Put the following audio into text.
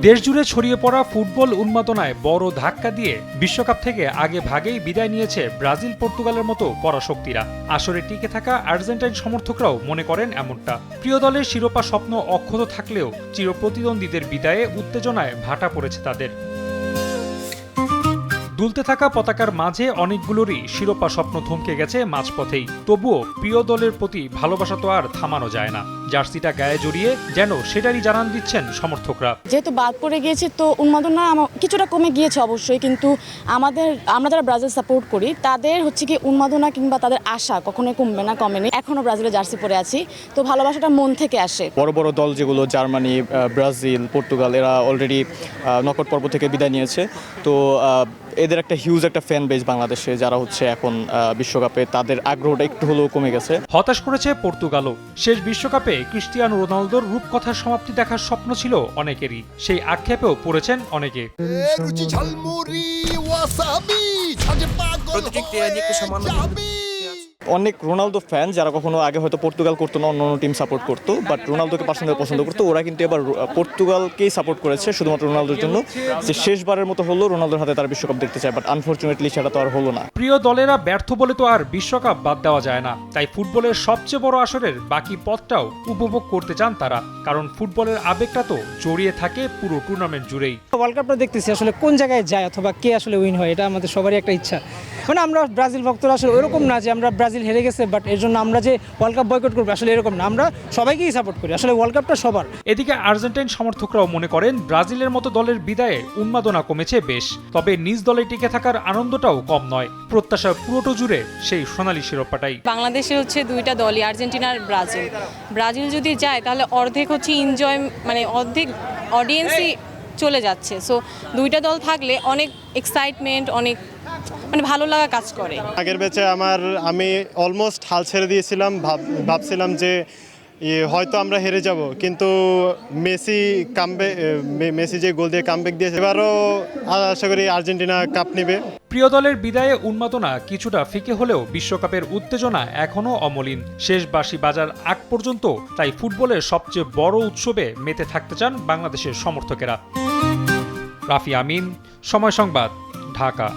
দেশজুড়ে ছড়িয়ে পড়া ফুটবল উন্মাদনায় বড় ধাক্কা দিয়ে বিশ্বকাপ থেকে আগে ভাগেই বিদায় নিয়েছে ব্রাজিল পর্তুগালের মতো পরাশক্তিরা। আসরে টিকে থাকা আর্জেন্টাইন সমর্থকরাও মনে করেন এমনটা। প্রিয় দলের শিরোপা স্বপ্ন অক্ষত থাকলেও চিরপ্রতিদ্বন্দ্বীদের বিদায়ে উত্তেজনায় ভাটা পড়েছে তাদের। দুলতে থাকা পতাকার মাঝে অনেকগুলোরই শিরোপা স্বপ্ন থমকে গেছে মাঝপথেই। তবুও প্রিয় দলের প্রতি ভালোবাসা তো আর থামানো যায় না। জার্সিটা গায়ে জড়িয়ে যেন সেটারই জানান দিচ্ছেন সমর্থকরা। যেহেতু বাদ পড়ে গিয়েছে তো উন্মাদনা কিছুটা কমে গিয়েছে অবশ্যই, কিন্তু আমরা যারা ব্রাজিল সাপোর্ট করি তাদের কি উন্মাদনা কিংবা তাদের আশা কখনোই কমবে না, কমেনি। এখনো ব্রাজিলের জার্সি পরে আছি, তো ভালোবাসাটা মন থেকে আসে। বড় বড় দল যেগুলো জার্মানি, ব্রাজিল, পর্তুগাল এরা অলরেডি নকআউট পর্ব থেকে বিদায় নিয়েছে। তো এদের একটা হিউজ একটা ফ্যান বেস বাংলাদেশে, যারা এখন বিশ্বকাপে তাদের আগ্রহটা একটু হলেও কমে গেছে। হতাশ করেছে পর্তুগালও। শেষ বিশ্বকাপে ক্রিস্টিয়ানো রোনালদোর রূপকথার সমাপ্তি দেখার স্বপ্ন ছিল অনেকেরই, সেই আক্ষেপেও পড়েছেন অনেকে। অনেক রোনালদো ফ্যান যারা কখনো আগে হয়তো পর্তুগাল করতো না, অন্য টিম সাপোর্ট করতো, বাট রোনালদোকে পছন্দ করতো, ওরা কিন্তু এবার পর্তুগালকেই সাপোর্ট করেছে শুধুমাত্র রোনালদোর জন্য, যে শেষবারের মতো হলো রোনালদোর হাতে তার বিশ্বকাপ দেখতে চায়। বাট আনফরচুনেটলি সেটা তো আর হলো না। প্রিয় দলেরা ব্যর্থ বলে তো আর বিশ্বকাপ বাদ দেওয়া যায় না। তাই ফুটবলের সবচেয়ে বড় আসরের বাকি পথটাও উপভোগ করতে চান তারা, কারণ ফুটবলের আবেগটা তো জড়িয়ে থাকে পুরো টুর্নামেন্ট জুড়েই। ওয়ার্ল্ড কাপটা দেখতেছি আসলে কোন জায়গায় যায় অথবা কে আসলে উইন হয়, এটা আমাদের সবারই একটা ইচ্ছা। মানে আমরা ব্রাজিল ভক্তরা আসলে ওরকম না যে আমরা ব্রাজিল হেরে গেছে বাট এর জন্য আমরা যে ওয়ার্ল্ড কাপ বয়কট করবো, আসলে এরকম না। আমরা সবাইকেই সাপোর্ট করি, আসলে ওয়ার্ল্ড কাপটা সবার। এদিকে আর্জেন্টাইন সমর্থকরাও মনে করেন ব্রাজিলের মতো দলের বিদায়ে উন্মাদনা কমেছে বেশ, তবে নিজ দলে টিকে থাকার আনন্দটাও কম নয়। প্রত্যাশা পুরোটো জুড়ে সেই সোনালী শিরোপাটাই। বাংলাদেশে দুইটা দলই, আর্জেন্টিনা আর ব্রাজিল। ব্রাজিল যদি যায় তাহলে অর্ধেক এনজয়, মানে অর্ধেক অডিয়েন্সই চলে যাচ্ছে। সো দুইটা দল থাকলে অনেক এক্সাইটমেন্ট, অনেক ভালো লাগা কাজ করে। আগের ম্যাচে আমি অলমোস্ট হাল ছেড়ে দিয়েছিলাম, ভাবছিলাম যে হয়তো আমরা হেরে যাব, কিন্তু মেসি যে গোল দিয়ে কামব্যাক দিয়েছে, এবারও আশা করি আর্জেন্টিনা কাপ নেবে। প্রিয় দলের বিদায়ে উন্মাদনা কিছুটা ফিকে হলেও বিশ্বকাপের উত্তেজনা এখনও অমলিন। শেষ বাঁশি বাজার আগ পর্যন্ত তাই ফুটবলের সবচেয়ে বড় উৎসবে মেতে থাকতে চান বাংলাদেশের সমর্থকেরা। রাফি আমিন, সময় সংবাদ, ঢাকা।